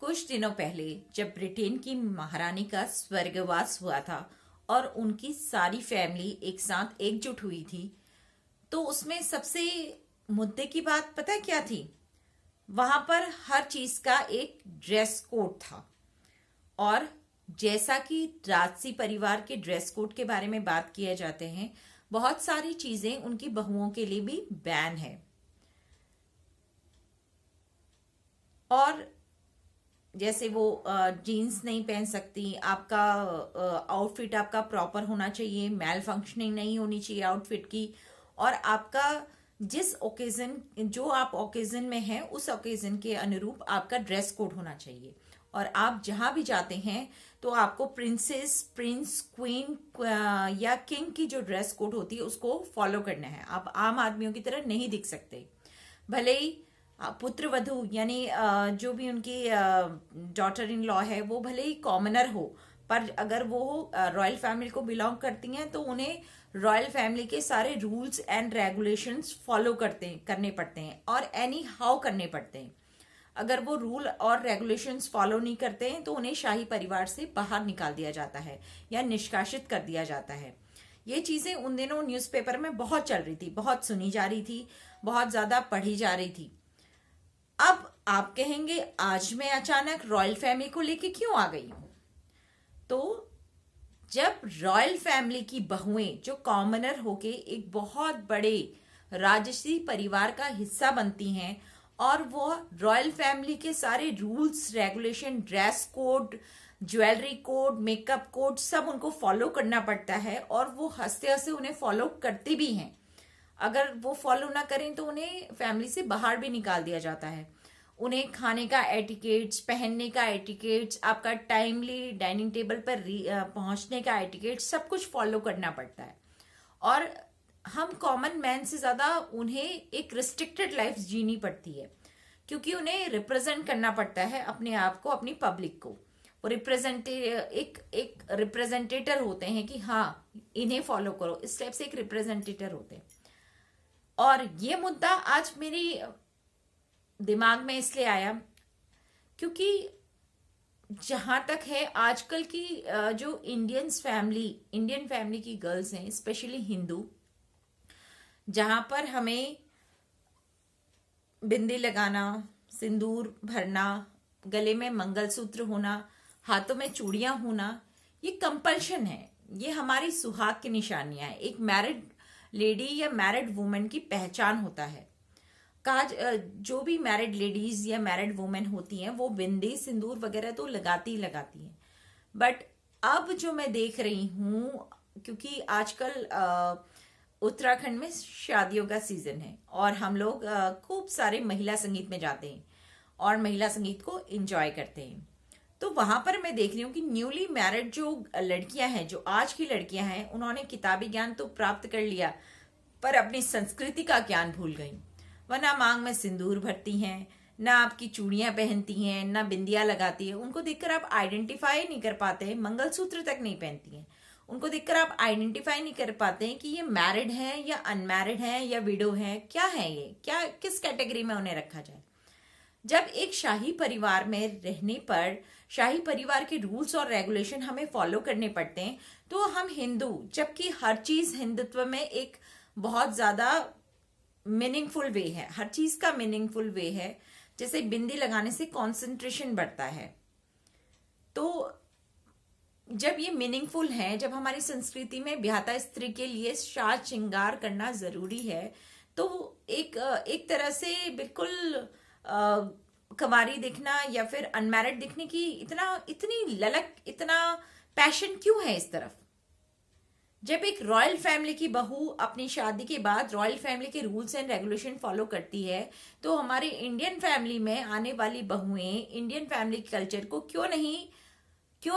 कुछ दिनों पहले जब ब्रिटेन की महारानी का स्वर्गवास हुआ था और उनकी सारी फैमिली एक साथ एकजुट हुई थी, तो उसमें सबसे मुद्दे की बात पता है क्या थी? वहां पर हर चीज का एक ड्रेस कोड था। और जैसा कि राजसी परिवार के ड्रेस कोड के बारे में बात किए जाते हैं, बहुत सारी चीजें उनकी बहुओं के लिए भी बैन है। और जैसे वो जीन्स नहीं पहन सकती, आपका आउटफिट आपका प्रॉपर होना चाहिए, मेल फंक्शनिंग नहीं होनी चाहिए आउटफिट की। और आपका जिस ओकेजन, जो आप ओकेजन में हैं, उस ओकेजन के अनुरूप आपका ड्रेस कोड होना चाहिए। और आप जहां भी जाते हैं तो आपको प्रिंसेस, प्रिंस, क्वीन या किंग की जो ड्रेस कोड होती है उसको फॉलो करना है। आप आम आदमियों की तरह नहीं दिख सकते। भले ही पुत्र वधू यानी जो भी उनकी डॉटर इन लॉ है वो भले ही कॉमनर हो, पर अगर वो रॉयल फैमिली को बिलोंग करती हैं तो उन्हें रॉयल फैमिली के सारे रूल्स एंड रेगुलेशंस फॉलो करने पड़ते हैं और एनी हाउ करने पड़ते हैं। अगर वो रूल और रेगुलेशंस फॉलो नहीं करते हैं तो उन्हें शाही परिवार से बाहर निकाल दिया जाता है या निष्कासित कर दिया जाता है। ये चीजें उन दिनों न्यूज़पेपर में बहुत चल रही थी, बहुत सुनी जा रही थी, बहुत ज्यादा पढ़ी जा रही थी। अब आप कहेंगे आज मैं अचानक रॉयल फैमिली को लेके क्यों आ गई हूं? तो जब रॉयल फैमिली की बहुएं जो कॉमनर होके एक बहुत बड़े राजसी परिवार का हिस्सा बनती हैं और वो रॉयल फैमिली के सारे rules, regulation, dress code, jewellery code, makeup code सब उनको फॉलो करना पड़ता है और वो हंसते हंसते उन्हें फॉलो करते भी हैं। अगर वो फॉलो ना करें तो उन्हें फैमिली से बाहर भी निकाल दिया जाता है। उन्हें खाने का एटिकेट्स, पहनने का एटिकेट्स, आपका टाइमली डाइनिंग टेबल पर पहुंचने का एटिकेट, सब कुछ फॉलो करना पड़ता है। और हम कॉमन मैन से ज्यादा उन्हें एक रिस्ट्रिक्टेड लाइफ जीनी पड़ती है, क्योंकि उन्हें रिप्रेजेंट करना पड़ता है अपने आप को, अपनी पब्लिक को। वो एक रिप्रेजेंटेटर होते हैं कि हाँ इन्हें फॉलो करो, इस टाइप से एक रिप्रेजेंटेटर होते हैं। और ये मुद्दा आज मेरी दिमाग में इसलिए आया क्योंकि जहां तक है आजकल की जो इंडियन फैमिली की गर्ल्स हैं, स्पेशली हिंदू, जहां पर हमें बिंदी लगाना, सिंदूर भरना, गले में मंगलसूत्र होना, हाथों में चूड़ियां होना, ये कंपल्शन है। ये हमारी सुहाग की निशानियां है। एक मैरिड लेडी या मैरिड वुमेन की पहचान होता है। जो भी मैरिड लेडीज या मैरिड वुमेन होती हैं वो बिंदी, सिंदूर वगैरह तो लगाती ही लगाती हैं। बट अब जो मैं देख रही हूँ, क्योंकि आजकल उत्तराखंड में शादियों का सीजन है और हम लोग खूब सारे महिला संगीत में जाते हैं और महिला संगीत को एंजॉय करते हैं। तो वहां पर मैं देख रही हूँ कि न्यूली मैरिड जो लड़कियां हैं, जो आज की लड़कियां हैं, उन्होंने किताबी ज्ञान तो प्राप्त कर लिया पर अपनी संस्कृति का ज्ञान भूल गई। वह ना मांग में सिंदूर भरती हैं, ना आपकी चूड़ियां पहनती हैं, ना बिंदियां लगाती है। उनको देखकर आप आइडेंटिफाई नहीं कर पाते हैं, मंगलसूत्र तक नहीं पहनती हैं। उनको देखकर आप आइडेंटिफाई नहीं कर पाते हैं कि ये मैरिड हैं या अनमैरिड हैं या विडो हैं, क्या है ये, क्या किस कैटेगरी में उन्हें रखा जाए। जब एक शाही परिवार में रहने पर शाही परिवार के रूल्स और रेगुलेशन हमें फॉलो करने पड़ते हैं तो हम हिंदू, जबकि हर चीज हिंदुत्व में एक बहुत ज्यादा मीनिंगफुल वे है, हर चीज का मीनिंगफुल वे है। जैसे बिंदी लगाने से कंसंट्रेशन बढ़ता है। तो जब ये मीनिंगफुल है, जब हमारी संस्कृति में ब्याहता स्त्री के लिए साज श्रृंगार करना जरूरी है, तो एक तरह से बिल्कुल कुंवारी दिखना या फिर अनमैरिड दिखने की इतनी ललक, इतना पैशन क्यों है इस तरफ? जब एक रॉयल फैमिली की बहू अपनी शादी के बाद रॉयल फैमिली के रूल्स एंड रेगुलेशन फॉलो करती है, तो हमारे इंडियन फैमिली में आने वाली बहुएं इंडियन फैमिली कल्चर को क्यों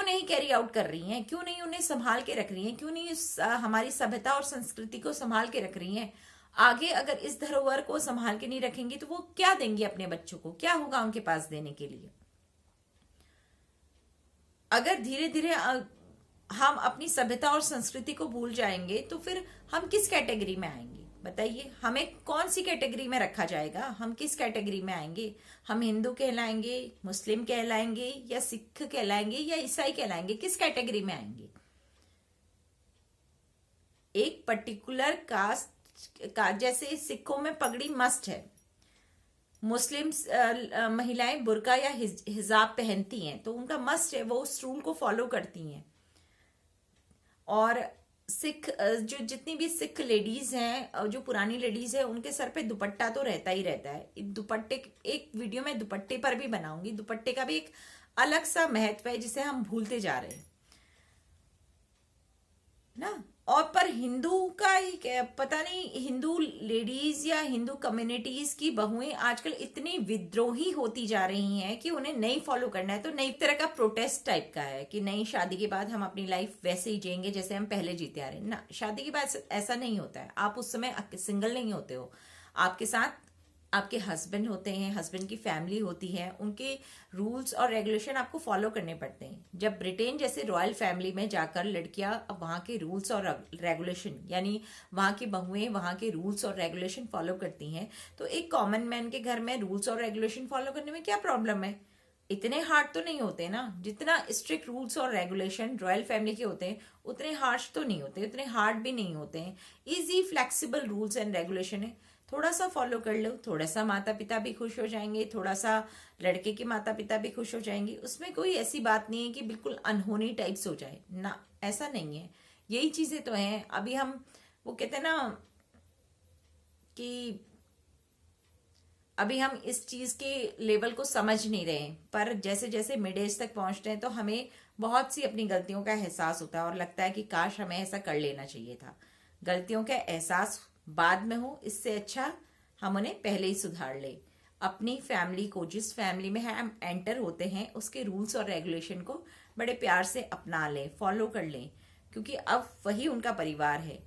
नहीं कैरी आउट कर रही हैं? क्यों नहीं उन्हें संभाल के रख रही हैं? क्यों नहीं हमारी सभ्यता और संस्कृति को संभाल के रख रही हैं? आगे अगर इस धरोहर को संभाल के नहीं रखेंगी तो वो क्या देंगी अपने बच्चों को? क्या होगा उनके पास देने के लिए? अगर धीरे धीरे हम अपनी सभ्यता और संस्कृति को भूल जाएंगे तो फिर हम किस कैटेगरी में आएंगे? बताइए, हमें कौन सी कैटेगरी में रखा जाएगा? हम किस कैटेगरी में आएंगे? हम हिंदू कहलाएंगे, मुस्लिम कहलाएंगे, या सिख कहलाएंगे, या ईसाई कहलाएंगे? किस कैटेगरी में आएंगे? एक पर्टिकुलर कास्ट का, जैसे सिखों में पगड़ी मस्ट है, मुस्लिम महिलाएं बुर्का या हिजाब पहनती हैं, तो उनका मस्ट है, वो उस रूल को फॉलो करती हैं। और सिख जो जितनी भी सिख लेडीज हैं, जो पुरानी लेडीज है, उनके सर पे दुपट्टा तो रहता ही रहता है। दुपट्टे, एक वीडियो में दुपट्टे पर भी बनाऊंगी, दुपट्टे का भी एक अलग सा महत्व है जिसे हम भूलते जा रहे हैं ना। और पर हिंदू का ही पता नहीं, हिंदू लेडीज या हिंदू कम्युनिटीज की बहुएं आजकल इतनी विद्रोही होती जा रही हैं कि उन्हें नहीं फॉलो करना है, तो नई तरह का प्रोटेस्ट टाइप का है कि नहीं, शादी के बाद हम अपनी लाइफ वैसे ही जिएंगे जैसे हम पहले जीते आ रहे हैं ना। शादी के बाद ऐसा नहीं होता है। आप उस समय सिंगल नहीं होते हो, आपके साथ आपके हस्बैंड होते हैं, हस्बैंड की फैमिली होती है, उनके रूल्स और रेगुलेशन आपको फॉलो करने पड़ते हैं। जब ब्रिटेन जैसे रॉयल फैमिली में जाकर लड़कियां अब वहां के रूल्स और रेगुलेशन, यानी वहां की बहुएं वहां के रूल्स और रेगुलेशन फॉलो करती हैं, तो एक कॉमन मैन के घर में रूल्स और रेगुलेशन फॉलो करने में क्या प्रॉब्लम है? इतने हार्ड तो नहीं होते ना। जितना स्ट्रिक्ट रूल्स और रेगुलेशन रॉयल फैमिली के होते हैं उतने हार्श तो नहीं होते, उतने हार्ड भी नहीं होते हैं। Easy flexible rules and regulation है, थोड़ा सा फॉलो कर लो, थोड़ा सा माता पिता भी खुश हो जाएंगे, थोड़ा सा लड़के के माता पिता भी खुश हो जाएंगे। उसमें कोई ऐसी बात नहीं है कि बिल्कुल अनहोनी टाइप्स हो जाए ना, ऐसा नहीं है। यही चीजें तो हैं। अभी हम, वो कहते हैं ना कि अभी हम इस चीज के लेवल को समझ नहीं रहे हैं, पर जैसे जैसे मिड एज तक पहुंचते हैं तो हमें बहुत सी अपनी गलतियों का एहसास होता है और लगता है कि काश हमें ऐसा कर लेना चाहिए था। गलतियों का एहसास बाद में हो, इससे अच्छा हम उन्हें पहले ही सुधार ले। अपनी फैमिली को, जिस फैमिली में हम एंटर होते हैं, उसके रूल्स और रेगुलेशन को बड़े प्यार से अपना लें, फॉलो कर लें, क्योंकि अब वही उनका परिवार है।